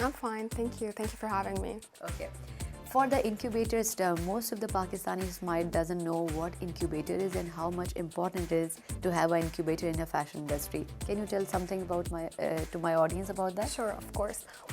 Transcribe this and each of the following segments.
I'm fine, thank you. Thank you for having me. Okay. For the incubators term, most of the Pakistanis might doesn't know what incubator is and how much important it is to have an incubator in the fashion industry. Can you tell something about to my audience about that? Sure, of course.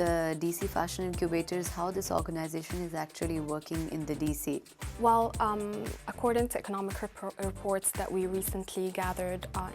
The DC Fashion Incubators, how this organization is actually working in the DC? Well, according to economic reports that we recently gathered,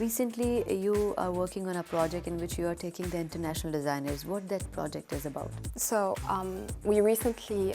Recently, you are working on a project in which you are taking the international designers. What that project is about? So, we recently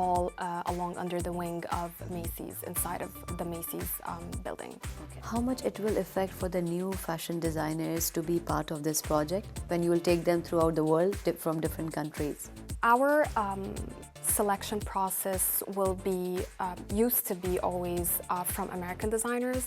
all along under the wing of Macy's, inside of the Macy's building. Okay. How much it will affect for the new fashion designers to be part of this project when you will take them throughout the world from different countries? Our selection process will be used to be always from American designers.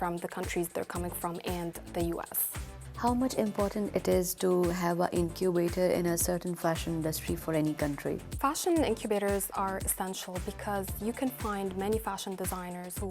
From the countries they're coming from and the US. How much important it is to have an incubator in a certain fashion industry for any country? Fashion incubators are essential because you can find many fashion designers who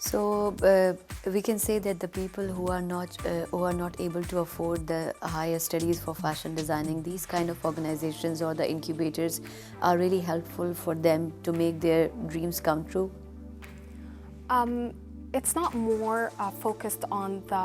So we can say that the people who are not able to afford the higher studies for fashion designing, these kind of organizations or the incubators are really helpful for them to make their dreams come true. It's not more focused on the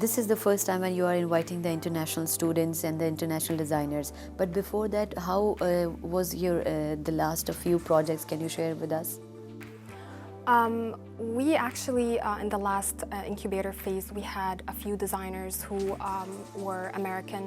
This is the first time when you are inviting the international students and the international designers. But before that, how was your the last few projects? Can you share with us? We actually, in the last incubator phase, we had a few designers who were American.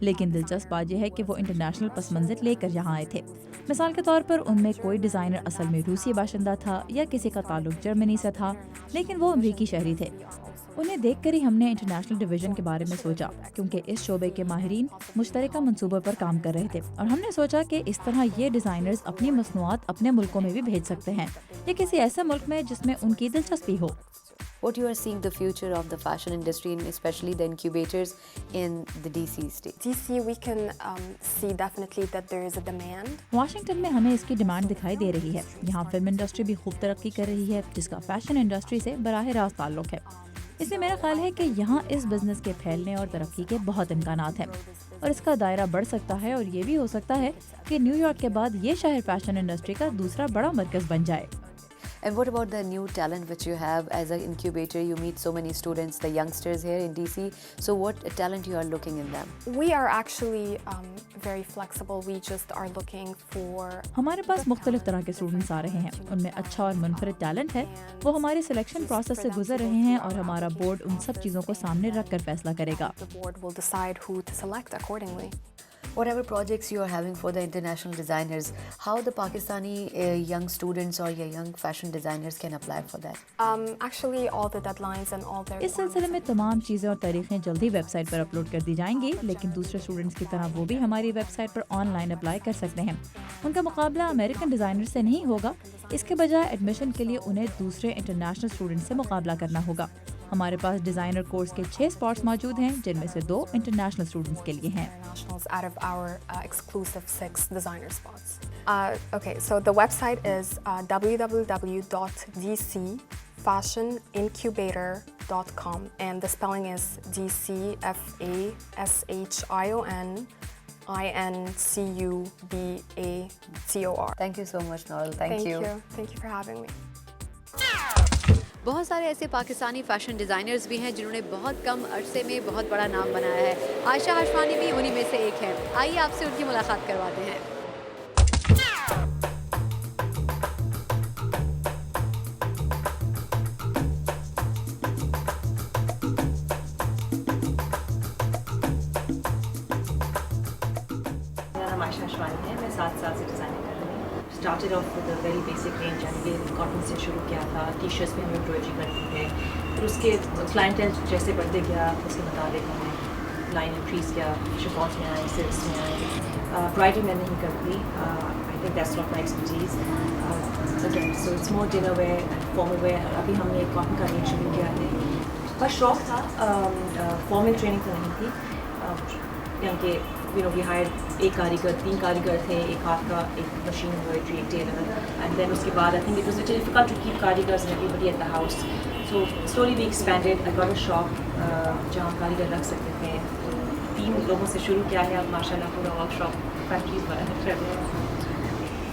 لیکن دلچسپ بات یہ ہے کہ وہ international پس منظر لے کر یہاں آئے تھے. مثال کے طور پر ان میں کوئی ڈیزائنر اصل میں روسی باشندہ تھا یا کسی کا تعلق جرمنی سے تھا، لیکن وہ امریکی شہری تھے. انہیں دیکھ کر ہی ہم نے انٹرنیشنل ڈویژن کے بارے میں سوچا، کیونکہ اس شعبے کے ماہرین مشترکہ منصوبوں پر کام کر رہے تھے، اور ہم نے سوچا کہ اس طرح یہ ڈیزائنرز اپنی مصنوعات اپنے ملکوں میں بھی بھیج سکتے ہیں یا کسی ایسے ملک میں جس میں ان کی دلچسپی ہو. What you are seeing the future of the fashion industry and especially the incubators in the DC state? DC, we can see definitely that there is a demand. Washington میں ہمیں اس کی ڈیمانڈ دکھائی دے رہی ہے. یہاں فلم انڈسٹری بھی خوب ترقی کر رہی ہے، جس کا فیشن انڈسٹری سے براہ راست تعلق ہے. اس لیے میرا خیال ہے کہ یہاں اس بزنس کے پھیلنے اور ترقی کے بہت امکانات ہیں، اور اس کا دائرہ بڑھ سکتا ہے، اور یہ بھی ہو سکتا ہے کہ نیو یارک کے بعد یہ شہر فیشن انڈسٹری کا دوسرا بڑا مرکز بن جائے. And what about the new talent which you have as an incubator? You meet so many students, the youngsters here in DC. So what talent you are looking in them? We are actually very flexible. We just are looking for. ہمارے پاس مختلف طرح کے students آ رہے ہیں. ان میں اچھا اور منفرد ٹیلنٹ ہے. وہ ہمارے سلیکشن پروسیس سے گزر رہے ہیں، اور ہمارا بورڈ ان سب چیزوں کو سامنے رکھ کر فیصلہ کرے گا. The board will decide who to select accordingly. Whatever projects you are having for the international designers, how the Pakistani young students or young fashion designers can apply for that? Actually, all the deadlines and all their. اس سلسلے میں تمام چیزیں اور تاریخیں جلدی web site پر upload کر دی جائیں گی، لیکن دوسرے اسٹوڈنٹس کی طرح وہ بھی ہماری ویب سائٹ پر آن لائن اپلائی کر سکتے ہیں. ان کا مقابلہ امریکن ڈیزائنر سے نہیں ہوگا، اس کے بجائے ایڈمیشن کے لیے انہیں دوسرے انٹرنیشنل اسٹوڈنٹ سے مقابلہ کرنا ہوگا. ہمارے پاس ڈیزائنر کورس کے 6 اسپاٹس موجود ہیں، جن میں سے 2 انٹرنیشنل اسٹوڈنٹس کے لیے ہیں. Out of our exclusive 6 designer spots. Okay, so the website is www.dcfashionincubator.com, and the spelling is DCFASHIONINCUBATOR. Thank you so much, Noral. Thank you. Thank you for having me. بہت سارے ایسے Pakistani fashion designers بھی ہیں جنہوں نے بہت کم عرصے میں بہت بڑا نام بنایا ہے. عائشہ ہاشمانی بھی انہی میں سے ایک ہے. آئیے آپ سے ان کی ملاقات کرواتے ہیں. میرا نام عائشہ ہاشمانی ہے. میں 7 سال سے ڈیزائننگ کر رہی ہوں. Started off with a very basic range, یعنی کہ کاٹن سے شروع کیا تھا. ٹی شرٹس پہ ہم ایمبرائڈری کرتے تھے، پھر اس کے کلائنٹل جیسے بڑھتے گیا اس کے مطابق ہم نے لائن انکریز کیا. شفونس میں آئے، سلکس میں آئے. برائڈل میں نہیں کرتی. I think that's not my expertise. Again so it's more dinner wear and formal wear. ابھی ہم نے کاٹن کا رینج شروع کیا ہے. بس شوق تھا، فارمل ٹریننگ تو نہیں تھی. یعنی کہ وی ہائر ایک کاریگر، 3 کاریگر تھے، ایک ہاتھ کا، ایک مشین ایمبرائڈری، ایک ٹیلر. اینڈ دین اس کے بعد I think it was difficult to keep کاریگرز and everybody at the house. So slowly we expanded. I got a shop جہاں کاریگر رکھ سکتے تھے. 3 لوگوں سے شروع کیا ہے. اب ماشاء اللہ پورا ورک شاپ فیکٹریز بنا ہے.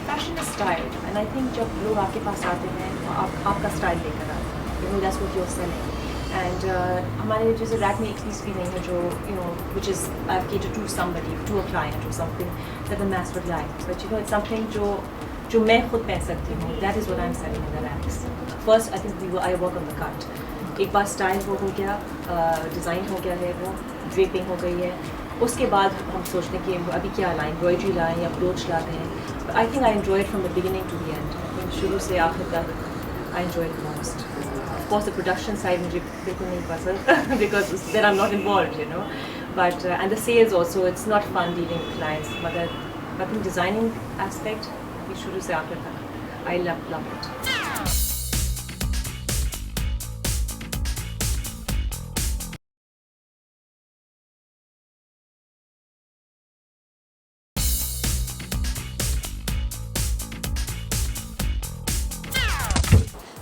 Fashion is style, and I think جب لوگ آپ کے پاس آتے ہیں تو آپ کا اسٹائل لے کر آتے ہیں. That's what you are selling. And ہمارے جیسے ریک میں ایک چیز بھی نہیں ہے جو which is advocated to somebody, to a client, to something that the mass would like. But it's something جو میں خود پہن سکتی ہوں. That is what I am selling in the racks. First I think I work on the cut. ایک بار style وہ ہو گیا، ڈیزائن ہو گیا ہے، وہ ڈریپنگ ہو گئی ہے. اس کے بعد ہم سوچتے ہیں کہ ابھی کیا لائیں، ایمبرائڈری لائیں یا بروچ لاتے ہیں. I think I enjoy from the beginning to the end. شروع سے آخر تک I enjoy the most. Of course, the production side مجھے بالکل نہیں پسند because then I'm not involved, you know. But and the sales also, it's not fun dealing with clients. مگر I think designing aspect شروع سے آخر تک I love it.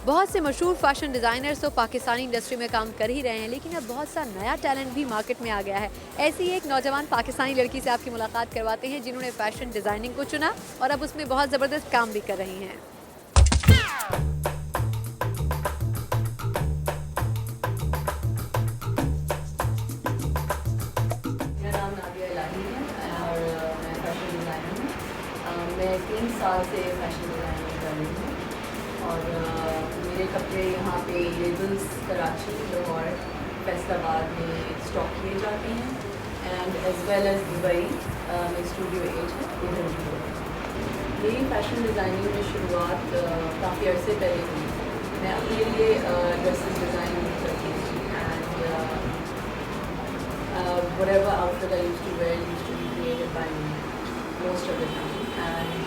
بہت سے مشہور فیشن ڈیزائنرز تو پاکستانی انڈسٹری میں کام کر ہی رہے ہیں، لیکن اب بہت سا نیا ٹیلنٹ بھی مارکیٹ میں آ گیا ہے. ایسی ہی ایک نوجوان پاکستانی لڑکی سے آپ کی ملاقات کرواتے ہیں جنہوں نے فیشن ڈیزائننگ کو چنا اور اب اس میں بہت زبردست کام بھی کر رہی ہیں. میرا نام نادیہ الہی ہے اور میں فیشن ڈیزائنر ہوں. میں 3 سال سے فیشن ڈیزائننگ کر رہی ہوں اور میرے کپڑے یہاں پہ لیبلز کراچی، لاہور، فیصل آباد میں اسٹاک کیے جاتے ہیں and as well as Dubai میں اسٹوڈیو 8 ہے ادھر بھی ہو. میری فیشن ڈیزائننگ میں شروعات کافی عرصے پہلے ہوئی. میں اپنے لیے ڈریسز ڈیزائن کرتی تھی and whatever outfit I used to wear used to be created by me most of the time. And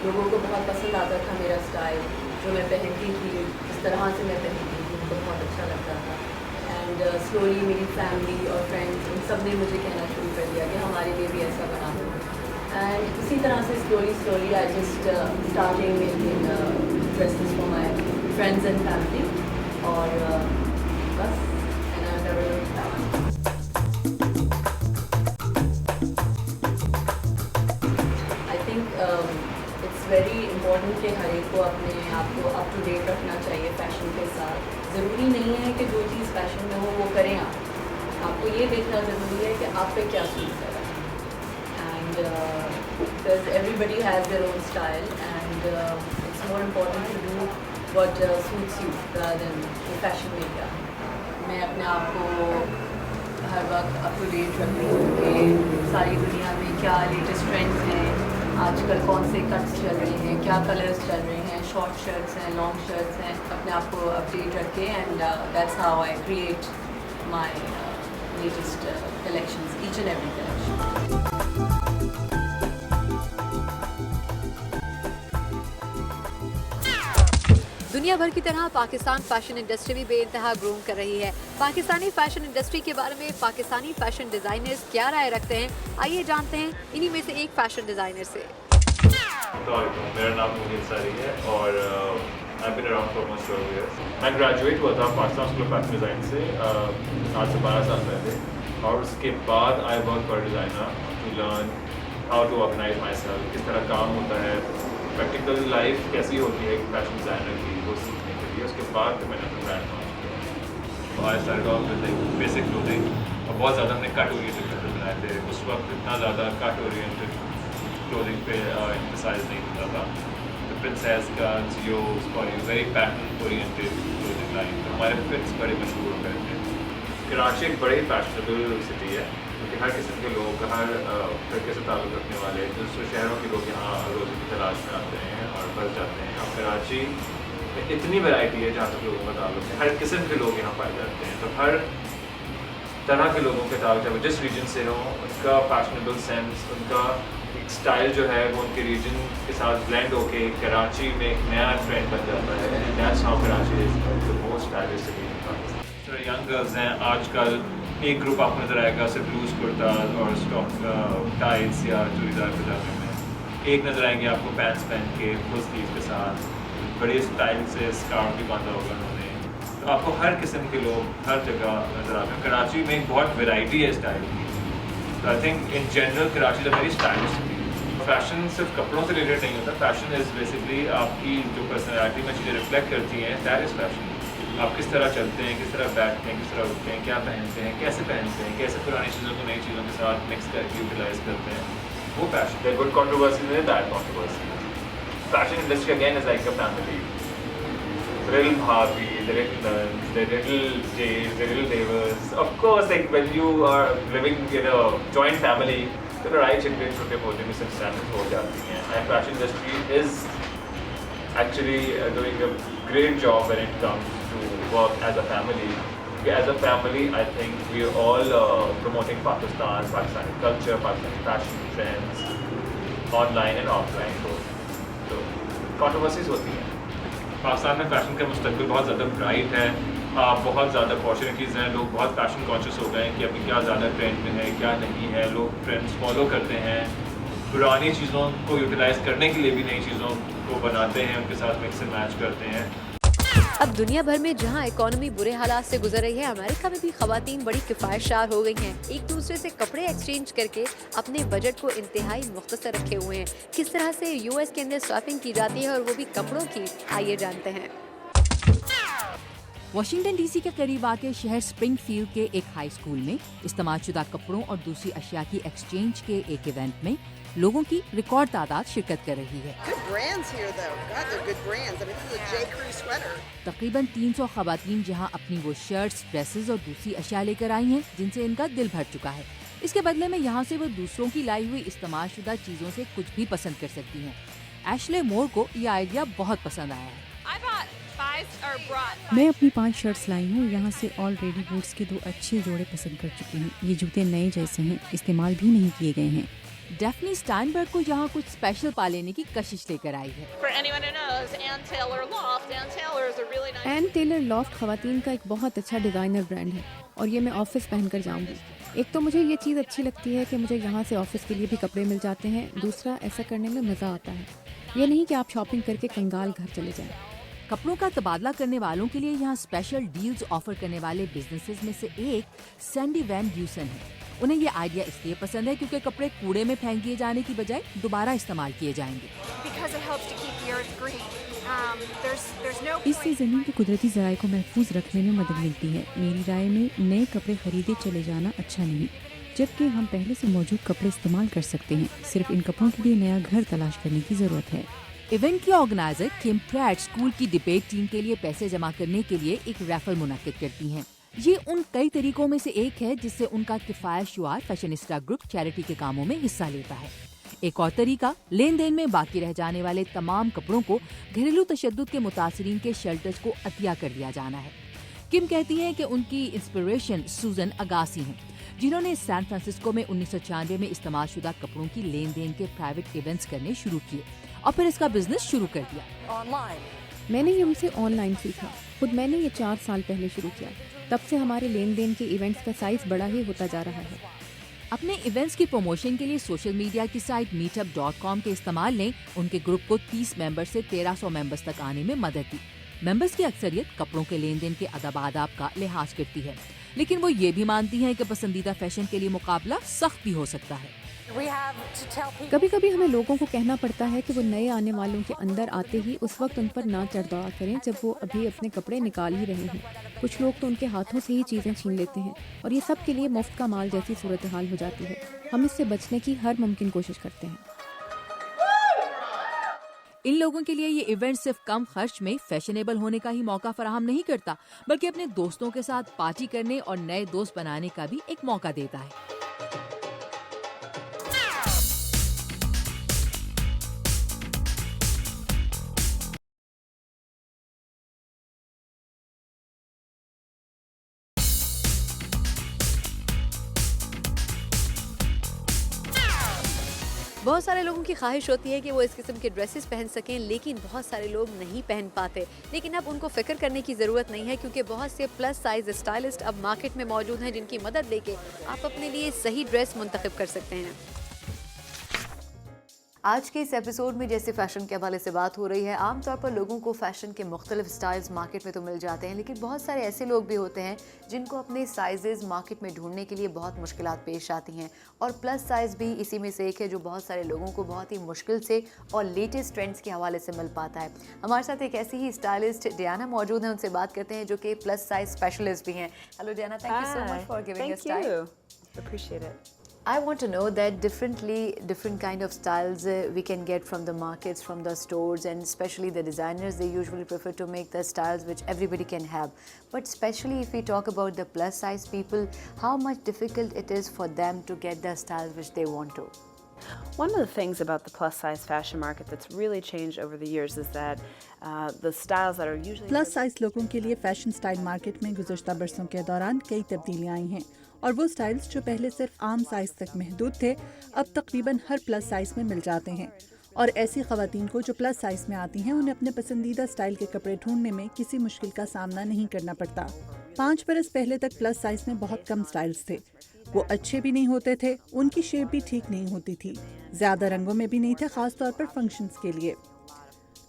لوگوں کو بہت پسند آتا تھا میرا اسٹائل, جو میں پہنتی تھی, جس طرح سے میں پہنتی تھی, ان کو بہت اچھا لگتا تھا. اینڈ سلولی میری فیملی اور فرینڈس ان سب نے مجھے کہنا شروع کر دیا کہ ہمارے لیے بھی ایسا بنا دو. اینڈ اسی طرح سے slowly I just starting making dresses for my friends and family, اور بس and I never looked back. It's very important کہ ہر ایک کو اپنے آپ کو اپ ٹو ڈیٹ رکھنا چاہیے فیشن کے ساتھ. ضروری نہیں ہے کہ جو چیز فیشن میں ہو وہ کریں. آپ کو یہ دیکھنا ضروری ہے کہ آپ پہ کیا سوٹ کر رہا ہے. And because everybody has their own style and it's more important to do what suits you rather than fashion میں کیا. میں اپنے آپ کو ہر وقت اپ ٹو ڈیٹ رکھتی ہوں کہ ساری دنیا میں کیا لیٹسٹ ٹرینڈس ہیں, آج کل کون سے کٹس چل رہے ہیں, کیا کلرس چل رہے ہیں, شارٹ شرٹس ہیں, لانگ شرٹس ہیں, اپنے آپ کو اپڈیٹ رکھے. And that's how I create my latest collections, each and every collection. دنیا بھر کی طرح پاکستان فیشن انڈسٹری بھی بے انتہا گروم کر رہی ہے. پاکستانی فیشن انڈسٹری کے بارے میں پاکستانی فیشن ڈیزائنرز کیا رائے رکھتے ہیں, آئیے جانتے ہیں انہی میں سے ایک فیشن ڈیزائنر سے. میرا نام مجھے انصاری ہے اور I've been around for almost 12 years. میں گریجویٹ ہوا تھا Pakistan school of fashion design سے آج سے 12 سال پہلے, اور اس کے بعد I worked for a designer to learn how to organize myself, کس طرح کام ہوتا ہے, پریکٹیکل لائف کیسی ہوتی ہے ایک فیشن ڈیزائنر کی, وہ سیکھنے کے لیے. اس کے بعد پھر میں نے اپنا برانڈ لانچ کیا. I started off with like basic clothing, اور بہت زیادہ ہم نے کٹ اورینٹڈ کپڑے بنائے تھے. اس وقت اتنا زیادہ کٹ اورینٹڈ کلوتھنگ پہ امفسائز نہیں ہوتا تھا. Princess cuts, use, polio, very pattern oriented clothing line. تو ہمارے فٹس بڑے مشہور ہو گئے تھے. کراچی ایک بڑی فیشنیبل سٹی ہے, کیونکہ ہر قسم کے لوگ, ہر طریقے سے تعلق رکھنے والے دوسرے شہروں کے لوگ یہاں روزی کی تلاش میں آتے ہیں اور بس جاتے ہیں. اور کراچی میں اتنی ویرائٹی ہے جہاں تک لوگوں کا تعلق ہے, ہر قسم کے لوگ یہاں پائے جاتے ہیں. تو ہر طرح کے لوگوں کے تعلق ہے, وہ جس ریجن سے ہوں, ان کا فیشنیبل سینس, ان کا ایک اسٹائل جو ہے وہ ان کے ریجن کے ساتھ بلینڈ ہو کے کراچی میں ایک نیا ٹرینڈ بن جاتا ہے. And that's how Karachi is the most stylish city in Pakistan. Young girls ہیں آج کل, ایک گروپ آپ کو نظر آئے گا صرف لوز کرتاز اور اسٹاک ٹائٹس یا چوڑی دار پجامے میں, ایک نظر آئیں گے آپ کو پینٹس پہن کے فل سلیو کے ساتھ, بڑے اسٹائل سے اسکارف بھی باندھا ہوگا انہوں نے. تو آپ کو ہر قسم کے لوگ ہر جگہ نظر آتے ہیں. کراچی میں ایک بہت ویرائٹی ہے اسٹائل کی. تو I think in general Karachi is very stylish city. Fashion صرف کپڑوں سے ریلیٹڈ نہیں ہوتا, فیشن از بیسکلی آپ کی جو پرسنالٹی میں چیزیں ریفلیکٹ کرتی ہیں, دیٹ از فیشن. آپ کس طرح چلتے ہیں, کس طرح بیٹھتے ہیں, کس طرح اٹھتے ہیں, کیا پہنتے ہیں, کیسے پہنتے ہیں, کیسے پرانی چیزوں کو نئی چیزوں کے ساتھ مکس کر کے یوٹیلائز کرتے ہیں, وہ fashion. There are good controversies and bad controversies. Fashion industry again is like a family. The little bhabhi, the little nuns, the little jays, the little devas. Of course, like when you are living in a joint family, تو لڑائی جھگڑے چھوٹے موٹے مس understanding ہو جاتی ہیں. And fashion industry is actually doing a great job when it comes to work as a family. As a family, I think we are all promoting Pakistan, Pakistani culture, Pakistani fashion trends, online and offline both. So controversies ہوتی ہیں. پاکستان میں fashion کا مستقبل بہت زیادہ bright ہے, بہت زیادہ اپارچونیٹیز ہیں. لوگ بہت فیشن کانشیس ہو گئے ہیں کہ ابھی کیا زیادہ ٹرینڈ میں ہے, کیا نہیں ہے. لوگ ٹرینڈس فالو کرتے ہیں, پرانی چیزوں کو یوٹیلائز کرنے کے لیے بھی نئی چیزوں کو بناتے ہیں, ان کے ساتھ مکس اینڈ میچ کرتے ہیں. اب دنیا بھر میں جہاں اکانومی برے حالات سے گزر رہی ہے, امریکہ میں بھی خواتین بڑی کفایت ہو گئی ہیں. ایک دوسرے سے کپڑے ایکسچینج کر کے اپنے بجٹ کو انتہائی مختصر رکھے ہوئے ہیں. کس طرح سے یو ایس کے اندر شاپنگ کی جاتی ہے اور وہ بھی کپڑوں کی, آئیے جانتے ہیں. واشنگٹن ڈی سی کے قریب واقع شہر سپرنگ فیلڈ کے ایک ہائی اسکول میں استعمال شدہ کپڑوں اور دوسری اشیاء کی ایکسچینج کے ایک ایونٹ میں لوگوں کی ریکارڈ تعداد شرکت کر رہی ہے. تقریباً 300 خواتین جہاں اپنی وہ شرٹس, ڈریسز اور دوسری اشیاء لے کر آئی ہیں جن سے ان کا دل بھر چکا ہے. اس کے بدلے میں یہاں سے وہ دوسروں کی لائی ہوئی استعمال شدہ چیزوں سے کچھ بھی پسند کر سکتی ہیں۔ ایشلے مور کو یہ آئیڈیا بہت پسند آیا ہے۔ میں اپنی 5 شرٹس لائی ہوں، یہاں سے آلریڈی بوٹس کے 2 اچھے جوڑے پسند کر چکی ہوں۔ یہ جوتے نئے جیسے ہیں، استعمال بھی نہیں کیے گئے ہیں۔ ڈیفنی اسٹائنبرگ کو یہاں کچھ اسپیشل پا لینے کی کشش لے کر آئی ہے۔ این ٹیلر لافٹ خواتین کا ایک بہت اچھا ڈیزائنر برانڈ ہے اور یہ میں آفس پہن کر جاؤں گی۔ ایک تو مجھے یہ چیز اچھی لگتی ہے کہ مجھے یہاں سے آفس کے لیے بھی کپڑے مل جاتے ہیں، دوسرا ایسا کرنے میں مزہ آتا ہے، یہ نہیں کہ آپ شاپنگ کر کے کنگال گھر چلے جائیں۔ کپڑوں کا تبادلہ کرنے والوں کے لیے یہاں اسپیشل ڈیلز آفر کرنے والے بزنسز میں سے ایک سینڈی وین ڈیوسن ہے۔ انہیں یہ آئیڈیا اس لیے پسند ہے کیونکہ کپڑے کوڑے میں پھینک دیے جانے کی بجائے دوبارہ استعمال کیے جائیں گے۔ اس سے زمین کے قدرتی ذرائع کو محفوظ رکھنے میں مدد ملتی ہے۔ میری رائے میں نئے کپڑے خریدے چلے جانا اچھا نہیں، جبکہ ہم پہلے سے موجود کپڑے استعمال کر سکتے ہیں۔ صرف ان کپڑوں کے لیے نیا گھر تلاش کرنے کی ضرورت ہے۔ ایونٹ کی آرگنائزر کم پریٹ اسکول کی ڈبیٹ ٹیم کے لیے پیسے جمع کرنے کے لیے ایک ریفل منعقد کرتی ہیں۔ یہ ان کئی طریقوں میں سے ایک ہے جس سے ان کا کفایت شعار فیشنسٹا گروپ چیریٹی کے کاموں میں حصہ لیتا ہے۔ ایک اور طریقہ لین دین میں باقی رہ جانے والے تمام کپڑوں کو گھریلو تشدد کے متاثرین کے شیلٹرز کو عطیہ کر دیا جانا ہے۔ کم کہتی ہیں کہ ان کی انسپریشن سوزن اگاسی ہیں، جنہوں نے سین فرانسسکو میں 1996 میں استعمال شدہ کپڑوں کی لین دین کے پرائیویٹ ایونٹس کرنے شروع کیے اور پھر اس کا بزنس شروع کر دیا۔ میں نے یہ ان سے آن لائن سیکھا، خود میں نے یہ 4 سال پہلے شروع کیا، تب سے ہمارے لین دین کے ایونٹس کا سائز بڑا ہی ہوتا جا رہا ہے۔ اپنے ایونٹس کی پروموشن کے لیے سوشل میڈیا کی سائٹ meetup.com کے استعمال نے ان کے گروپ کو 30 ممبر سے 1300 ممبرز تک آنے میں مدد دی۔ ممبرز کی اکثریت کپڑوں کے لین دین کے ادب آداب کا لحاظ کرتی ہے، لیکن وہ یہ بھی مانتی ہیں کہ پسندیدہ فیشن کے لیے مقابلہ سخت بھی ہو سکتا ہے۔ کبھی کبھی ہمیں لوگوں کو کہنا پڑتا ہے کہ وہ نئے آنے والوں کے اندر آتے ہی اس وقت ان پر نہ چڑھ دعا کریں جب وہ ابھی اپنے کپڑے نکال ہی رہے ہیں۔ کچھ لوگ تو ان کے ہاتھوں سے ہی چیزیں چھین لیتے ہیں اور یہ سب کے لیے مفت کا مال جیسی صورتحال ہو جاتی ہے۔ ہم اس سے بچنے کی ہر ممکن کوشش کرتے ہیں۔ ان لوگوں کے لیے یہ ایونٹ صرف کم خرچ میں فیشنیبل ہونے کا ہی موقع فراہم نہیں کرتا، بلکہ اپنے دوستوں کے ساتھ پارٹی کرنے اور نئے دوست بنانے کا بھی ایک موقع دیتا ہے۔ بہت سارے لوگوں کی خواہش ہوتی ہے کہ وہ اس قسم کے ڈریسز پہن سکیں، لیکن بہت سارے لوگ نہیں پہن پاتے۔ لیکن اب ان کو فکر کرنے کی ضرورت نہیں ہے، کیونکہ بہت سے پلس سائز اسٹائلسٹ اب مارکیٹ میں موجود ہیں جن کی مدد لے کے آپ اپنے لیے صحیح ڈریس منتخب کر سکتے ہیں۔ آج کے اس ایپیسوڈ میں جیسے فیشن کے حوالے سے بات ہو رہی ہے، عام طور پر لوگوں کو فیشن کے مختلف سٹائلز مارکیٹ میں تو مل جاتے ہیں، لیکن بہت سارے ایسے لوگ بھی ہوتے ہیں جن کو اپنے سائزز مارکیٹ میں ڈھونڈنے کے لیے بہت مشکلات پیش آتی ہیں، اور پلس سائز بھی اسی میں سے ایک ہے جو بہت سارے لوگوں کو بہت ہی مشکل سے اور لیٹسٹ ٹرینڈز کے حوالے سے مل پاتا ہے۔ ہمارے ساتھ ایک ایسی ہی اسٹائلسٹ ڈیانا موجود ہیں، ان سے بات کرتے ہیں جو کہ پلس سائز اسپیشلسٹ بھی ہیں۔ Hello Diana, thank you so much for giving us time. Appreciate it. I want to know that different kind of styles we can get from the markets, from the stores, and especially the designers, they usually prefer to make the styles which everybody can have. But especially if we talk about the plus size people, how much difficult it is for them to get the styles which they want to. One of the things about the plus size fashion market that's really changed over the years is that the styles that are usually plus size لوگوں کے لیے fashion style market میں گزشتہ برسوں کے دوران کئی تبدیلیاں آئی ہیں، اور وہ سٹائلز جو پہلے صرف عام سائز تک محدود تھے اب تقریباً ہر پلس سائز میں مل جاتے ہیں، اور ایسی خواتین کو جو پلس سائز میں آتی ہیں انہیں اپنے پسندیدہ سٹائل کے کپڑے ڈھونڈنے میں کسی مشکل کا سامنا نہیں کرنا پڑتا۔ 5 برس پہلے تک پلس سائز میں بہت کم سٹائلز تھے، وہ اچھے بھی نہیں ہوتے تھے، ان کی شیپ بھی ٹھیک نہیں ہوتی تھی، زیادہ رنگوں میں بھی نہیں تھے، خاص طور پر فنکشنز کے لیے۔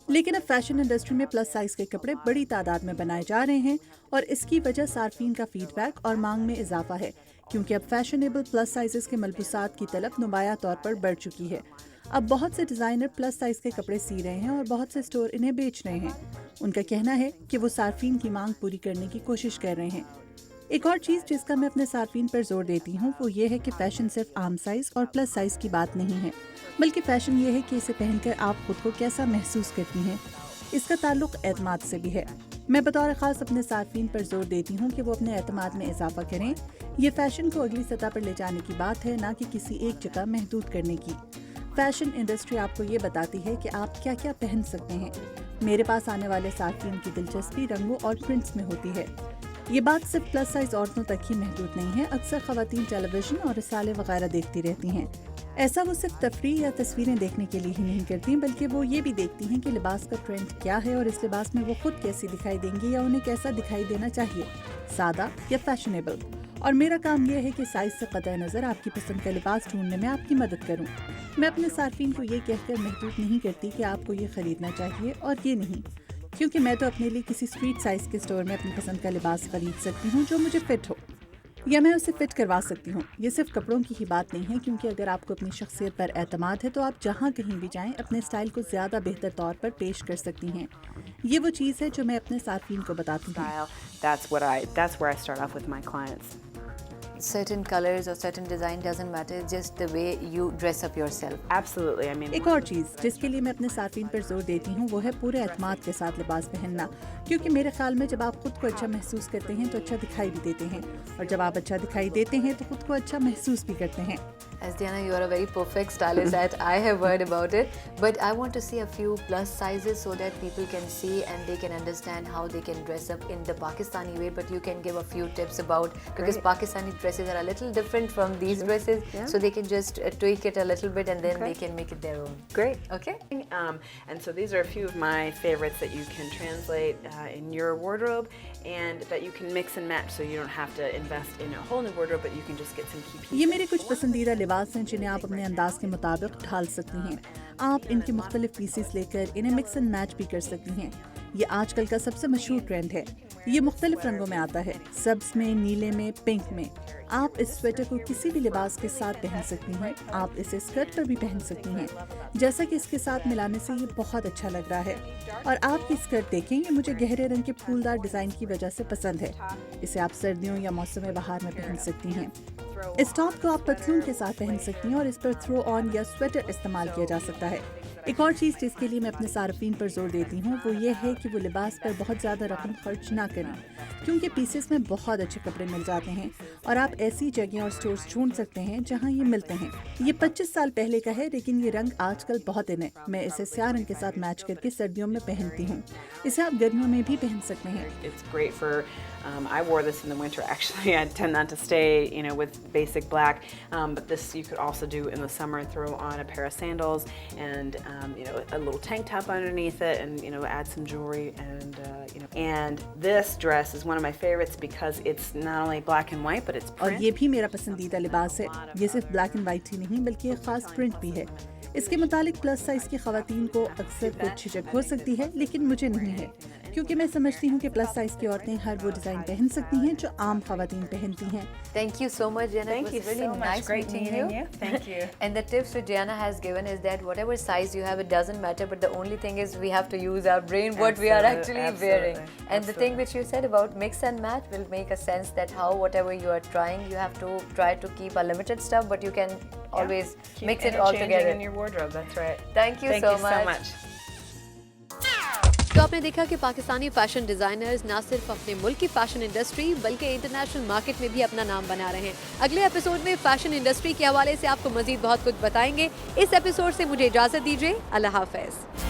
لیکن اب فیشن انڈسٹری میں پلس سائز کے کپڑے بڑی تعداد میں بنائے جا رہے ہیں، اور اس کی وجہ صارفین کا فیڈ بیک اور مانگ میں اضافہ ہے، کیونکہ اب فیشنیبل پلس سائزز کے ملبوسات کی طلب نمایاں طور پر بڑھ چکی ہے۔ اب بہت سے ڈیزائنر پلس سائز کے کپڑے سی رہے ہیں اور بہت سے اسٹور انہیں بیچ رہے ہیں۔ ان کا کہنا ہے کہ وہ صارفین کی مانگ پوری کرنے کی کوشش کر رہے ہیں۔ ایک اور چیز جس کا میں اپنے صارفین پر زور دیتی ہوں وہ یہ ہے کہ فیشن صرف عام سائز اور پلس سائز کی بات نہیں ہے، بلکہ فیشن یہ ہے کہ اسے پہن کر آپ خود کو کیسا محسوس کرتی ہیں۔ اس کا تعلق اعتماد سے بھی ہے۔ میں بطور خاص اپنے صارفین پر زور دیتی ہوں کہ وہ اپنے اعتماد میں اضافہ کریں. یہ فیشن کو اگلی سطح پر لے جانے کی بات ہے، نہ کہ کسی ایک جگہ محدود کرنے کی. فیشن انڈسٹری آپ کو یہ بتاتی ہے کہ آپ کیا کیا پہن سکتے ہیں. میرے پاس آنے والے صارفین کی دلچسپی رنگوں اور پرنٹس میں ہوتی ہے. یہ بات صرف پلس سائز عورتوں تک ہی محدود نہیں ہے. اکثر خواتین ٹیلی ویژن اور رسالے وغیرہ دیکھتی رہتی ہیں. ایسا وہ صرف تفریح یا تصویریں دیکھنے کے لیے ہی نہیں کرتی، بلکہ وہ یہ بھی دیکھتی ہیں کہ لباس کا ٹرینڈ کیا ہے اور اس لباس میں وہ خود کیسی دکھائی دیں گی یا انہیں کیسا دکھائی دینا چاہیے، سادہ یا فیشنیبل. اور میرا کام یہ ہے کہ سائز سے قطع نظر آپ کی پسند کا لباس ڈھونڈنے میں آپ کی مدد کروں. میں اپنے صارفین کو یہ کہہ کر محدود نہیں کرتی کہ آپ کو یہ خریدنا چاہیے اور یہ نہیں، کیونکہ میں تو اپنے لیے کسی اسٹریٹ سائز کے اسٹور میں اپنی پسند کا لباس خرید سکتی ہوں جو مجھے فٹ ہو، یا میں اسے فٹ کروا سکتی ہوں. یہ صرف کپڑوں کی ہی بات نہیں ہے، کیونکہ اگر آپ کو اپنی شخصیت پر اعتماد ہے تو آپ جہاں کہیں بھی جائیں اپنے اسٹائل کو زیادہ بہتر طور پر پیش کر سکتی ہیں. یہ وہ چیز ہے جو میں اپنے صارفین کو بتاتی ہوں. That's where I start off with my clients. Certain colors or certain design doesn't matter, just the way you dress up yourself. Absolutely. I mean, ایک اور چیز جس کے لیے میں اپنے صارفین پر زور دیتی ہوں وہ ہے پورے اعتماد کے ساتھ لباس پہننا، کیونکہ میرے خیال میں جب آپ خود کو اچھا محسوس کرتے ہیں تو اچھا دکھائی بھی دیتے ہیں، اور جب آپ اچھا دکھائی دیتے ہیں تو خود کو اچھا محسوس بھی کرتے ہیں. As Diana, you are a very perfect stylist that I have heard about it, but I want to see a few plus sizes so that people can see and they can understand how they can dress up in the Pakistani way, but you can give a few tips about, because Pakistani dresses are a little different from these dresses, so they can just tweak it a little bit and then they can make it their own. Great. Okay? And so these are a few of my favorites that you can translate in your wardrobe and that you can mix and match, so you don't have to invest in a whole new wardrobe, but you can just get some key pieces. یہ میرے کچھ پسندیدہ لباس ہیں جنہیں آپ اپنے انداز کے مطابق ڈھال سکتی ہیں. آپ ان کے مختلف پیسز لے کر انہیں مکس اینڈ میچ بھی کر سکتی ہیں. یہ آج کل کا سب سے مشہور ٹرینڈ ہے. یہ مختلف رنگوں میں آتا ہے، سبز میں، نیلے میں، پنک میں. آپ اس سویٹر کو کسی بھی لباس کے ساتھ پہن سکتی ہیں. آپ اسے اسکرٹ پر بھی پہن سکتی ہیں، جیسا کہ اس کے ساتھ ملانے سے یہ بہت اچھا لگ رہا ہے. اور آپ کی اسکرٹ دیکھیں، یہ مجھے گہرے رنگ کے پھولدار ڈیزائن کی وجہ سے پسند ہے. اسے آپ سردیوں یا موسم بہار میں پہن سکتی ہیں. اس ٹاپ کو آپ پتلون کے ساتھ پہن سکتی ہیں اور اس پر تھرو آن یا سویٹر استعمال کیا جا سکتا ہے. ایک اور چیز جس کے لیے میں اپنے صارفین پر زور دیتی ہوں وہ یہ ہے کہ وہ لباس پر بہت زیادہ رقم خرچ نہ کریں، کیونکہ پیسز میں بہت اچھے کپڑے مل جاتے ہیں اور آپ ایسی جگہیں اور سٹورز ڈھونڈ سکتے ہیں جہاں یہ ملتے ہیں. یہ 25 سال پہلے کا ہے، لیکن یہ رنگ آج کل بہت ان ہے. میں اسے سیاہ رنگ کے ساتھ میچ کر کے سردیوں میں پہنتی ہوں. اسے آپ گرمیوں میں بھی پہن سکتے ہیں. It's great for I wore this in the winter actually. I tend not to stay, with basic black, but this you could also do in the summer. Throw on a pair of sandals and a little tank top underneath it, and add some jewelry and this dress is one of my favorites because it's not only black and white but it's print. اور یہ بھی میرا پسندیدہ لباس ہے. یہ صرف black and white ہی نہیں بلکہ ایک خاص پرنٹ بھی ہے. اس کے متعلق پلس سائز کی خواتین کو اکثر کچھ جھجک ہو سکتی ہے، لیکن مجھے نہیں ہے، کیونکہ میں سمجھتی ہوں کہ پلس سائز کی عورتیں ہر وہ ڈیزائن پہن سکتی ہیں جو عام خواتین پہنتی ہیں. Thank you so much, Diana. Thank you so much. Great meeting you. Thank you. And the tips which Diana has given is that whatever size you have, it doesn't matter, but the only thing is we have to use our brain, what we are actually wearing. And the thing which you said about mix and match will make a sense that how whatever you are trying, you have to try to keep a limited stuff, but you can always mix it all together in your wardrobe. That's right. Thank you so much. تو آپ نے دیکھا کہ Pakistani fashion designers نہ صرف اپنے ملک کی fashion industry بلکہ انٹرنیشنل مارکیٹ میں بھی اپنا نام بنا رہے ہیں. اگلے ایپیسوڈ میں فیشن انڈسٹری کے حوالے سے آپ کو مزید بہت کچھ بتائیں گے. اس ایپیسوڈ سے مجھے اجازت دیجیے. اللہ حافظ.